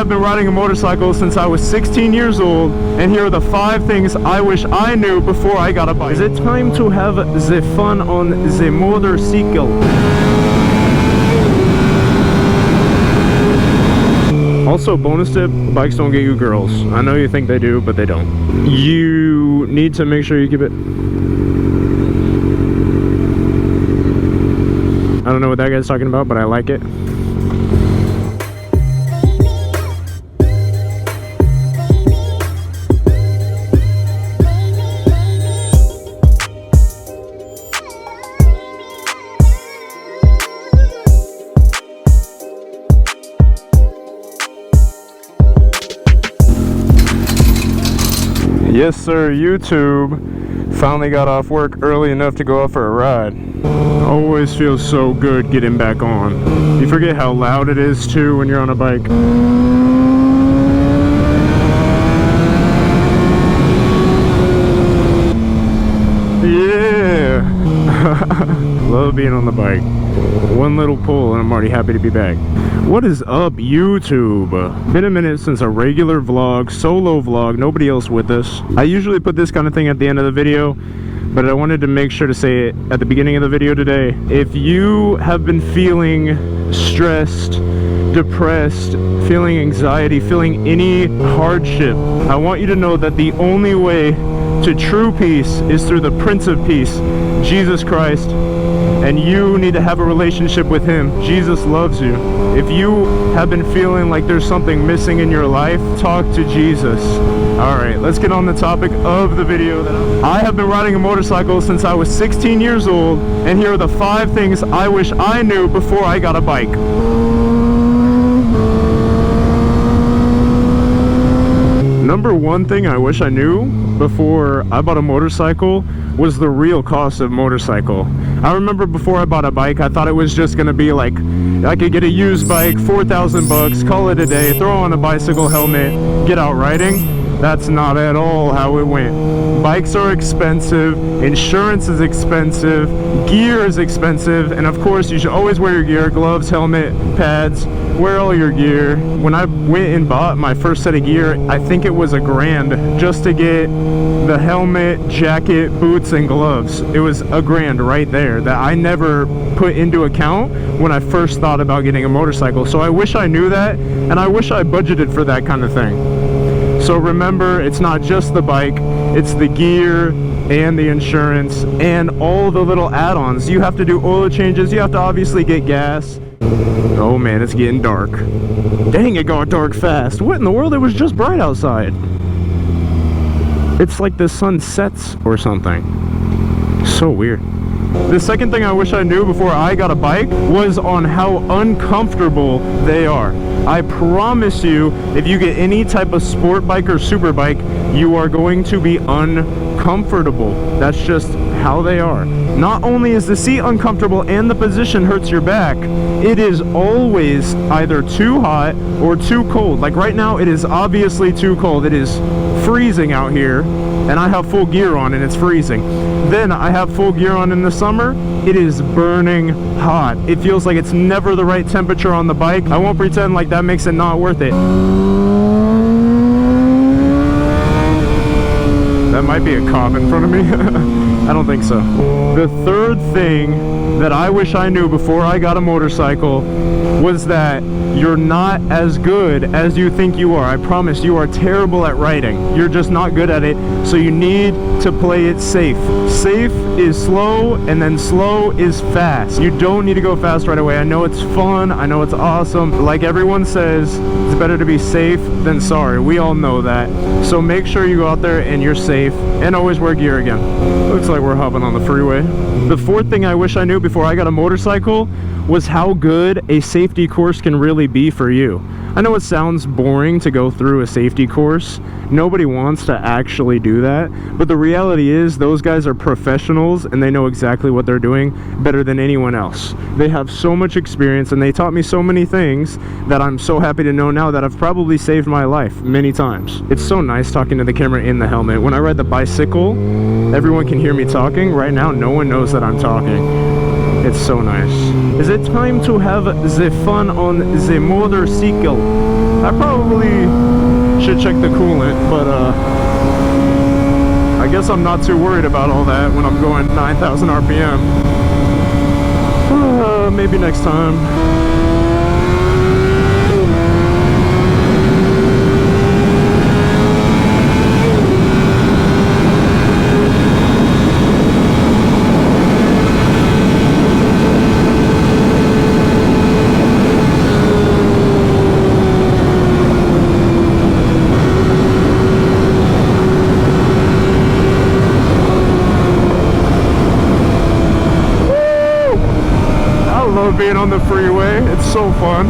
have been riding a motorcycle since I was 16 years old, and here are the 5 things I wish I knew before I got a bike. Is it time to have the fun on the motorcycle? Also, bonus tip, bikes don't get you girls. I know you think they do, but they don't. You need to make sure you keep it... I don't know what that guy's talking about, but I like it. Yes sir, YouTube. Finally got off work early enough to go out for a ride. Always feels so good getting back on. You forget how loud it is too when you're on a bike. Yeah! Love being on the bike. One little pull and I'm already happy to be back. What is up, YouTube? Been a minute since a regular vlog, solo vlog, nobody else with us. I usually put this kind of thing at the end of the video, but I wanted to make sure to say it at the beginning of the video today. If you have been feeling stressed, depressed, feeling anxiety, feeling any hardship, I want you to know that the only way to true peace is through the Prince of Peace, Jesus Christ. And you need to have a relationship with him. Jesus loves you. If you have been feeling like there's something missing in your life, talk to Jesus. Alright, let's get on the topic of the video. I have been riding a motorcycle since I was 16 years old, and here are the 5 things I wish I knew before I got a bike. Number 1 thing I wish I knew before I bought a motorcycle was the real cost of motorcycle. I remember before I bought a bike, I thought it was just gonna be like, I could get a used bike, 4,000 bucks, call it a day, throw on a bicycle helmet, get out riding. That's not at all how it went. Bikes are expensive, insurance is expensive, gear is expensive, and of course you should always wear your gear, gloves, helmet, pads, wear all your gear. When I went and bought my first set of gear, I think it was $1,000 just to get the helmet, jacket, boots, and gloves. It was $1,000 right there that I never put into account when I first thought about getting a motorcycle. So I wish I knew that, and I wish I budgeted for that kind of thing. So remember, it's not just the bike, it's the gear and the insurance and all the little add-ons. You have to do oil changes, you have to obviously get gas. Oh man, it's getting dark. Dang, it got dark fast. What in the world? It was just bright outside. It's like the sun sets or something. So weird. The second thing I wish I knew before I got a bike was on how uncomfortable they are. I promise you, if you get any type of sport bike or super bike, you are going to be uncomfortable. That's just how they are. Not only is the seat uncomfortable and the position hurts your back, it is always either too hot or too cold. Like right now, it is obviously too cold. It is freezing out here, and I have full gear on and it's freezing. Then I have full gear on in the summer, it is burning hot. It feels like it's never the right temperature on the bike. I won't pretend like that makes it not worth it. That might be a cop in front of me. I don't think so. The third thing that I wish I knew before I got a motorcycle was that you're not as good as you think you are. I promise you are terrible at riding. You're just not good at it, so you need to play it safe. Safe is slow, and then slow is fast. You don't need to go fast right away. I know it's fun, I know it's awesome. Like everyone says, it's better to be safe than sorry. We all know that. So make sure you go out there and you're safe, and always wear gear again. Looks like we're hopping on the freeway. The fourth thing I wish I knew before I got a motorcycle was how good a safety course can really be for you. I know it sounds boring to go through a safety course. Nobody wants to actually do that, but the reality is those guys are professionals and they know exactly what they're doing better than anyone else. They have so much experience and they taught me so many things that I'm so happy to know now that have probably saved my life many times. It's so nice talking to the camera in the helmet. When I ride the bicycle, everyone can hear me talking. Right now, no one knows that I'm talking. It's so nice. Is it time to have the fun on the motorcycle? I probably should check the coolant, but I guess I'm not too worried about all that when I'm going 9,000 RPM. Maybe next time. Being on the freeway, it's so fun.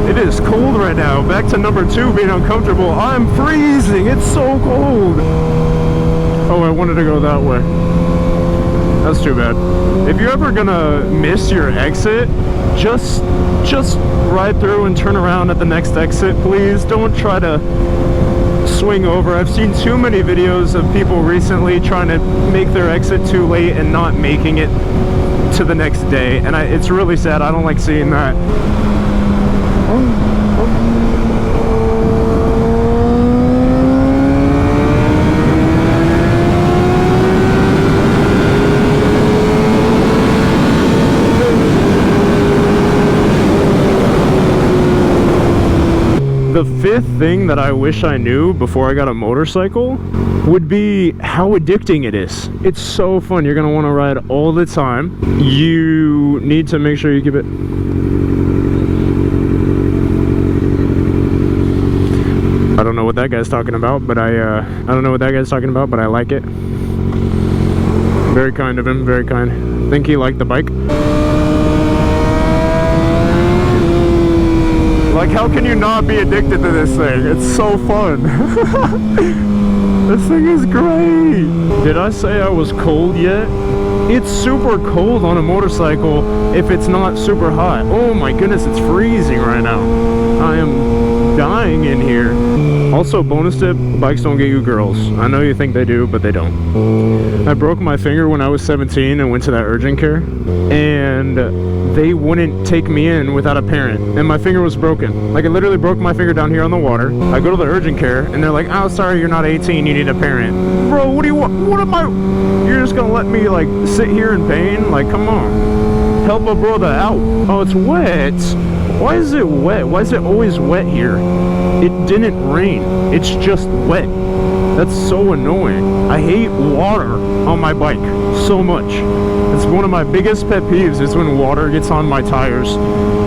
It is cold right now. Back to number 2 being uncomfortable. I'm freezing. It's so cold. Oh, I wanted to go that way. That's too bad. If you're ever gonna miss your exit, just ride through and turn around at the next exit, please. Don't try to swing over. I've seen too many videos of people recently trying to make their exit too late and not making it to the next day, and it's really sad. I don't like seeing that. The fifth thing that I wish I knew before I got a motorcycle would be how addicting it is. It's so fun. You're gonna want to ride all the time. You need to make sure you keep it. I don't know what that guy's talking about, but I don't know what that guy's talking about, but I like it. Very kind of him, very kind. I think he liked the bike. Like, how can you not be addicted to this thing? It's so fun. This thing is great. Did I say I was cold yet? It's super cold on a motorcycle if it's not super hot. Oh my goodness, it's freezing right now. I am dying in here. Also, bonus tip, bikes don't get you girls. I know you think they do, but they don't. I broke my finger when I was 17 and went to that urgent care, and they wouldn't take me in without a parent, and my finger was broken. Like, I literally broke my finger down here on the water. I go to the urgent care, and they're like, oh, sorry, you're not 18, you need a parent. Bro, what do you want? What am I? You're just gonna let me, like, sit here in pain? Like, come on. Help a brother out. Oh, it's wet. Why is it wet? Why is it always wet here? It didn't rain. It's just wet. That's so annoying. I hate water on my bike so much. It's one of my biggest pet peeves is when water gets on my tires.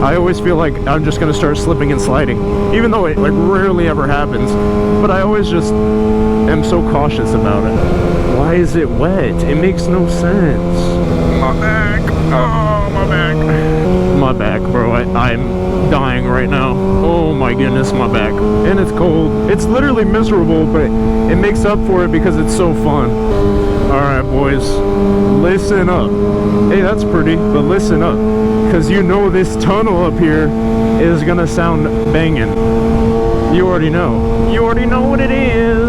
I always feel like I'm just gonna start slipping and sliding, even though it like rarely ever happens. But I always just am so cautious about it. Why is it wet? It makes no sense. My back. Oh, my back. My back, bro. I'm dying right now. Oh my goodness, my back. And it's cold. It's literally miserable, but it makes up for it because it's so fun. Alright, boys. Listen up. Hey, that's pretty, but listen up. Because you know this tunnel up here is gonna sound banging. You already know. You already know what it is.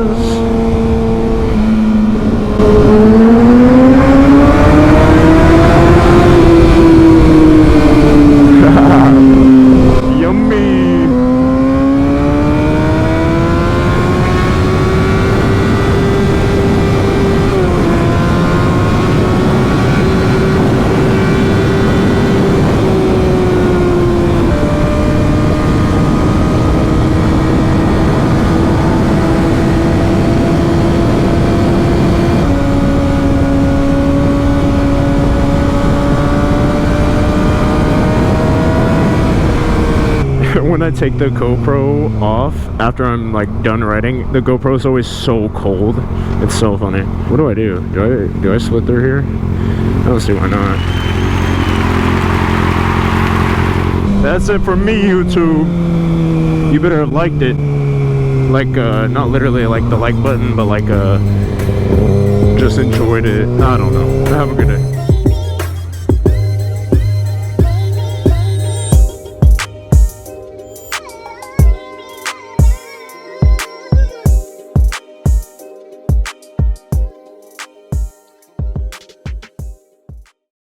Yummy. When I take the GoPro off after I'm like done riding, the GoPro is always so cold. It's so funny. What do? Do I slip through here? I don't see why not. That's it for me, YouTube. You better have liked it. Like not literally like the like button, but like just enjoyed it. I don't know. Have a good day.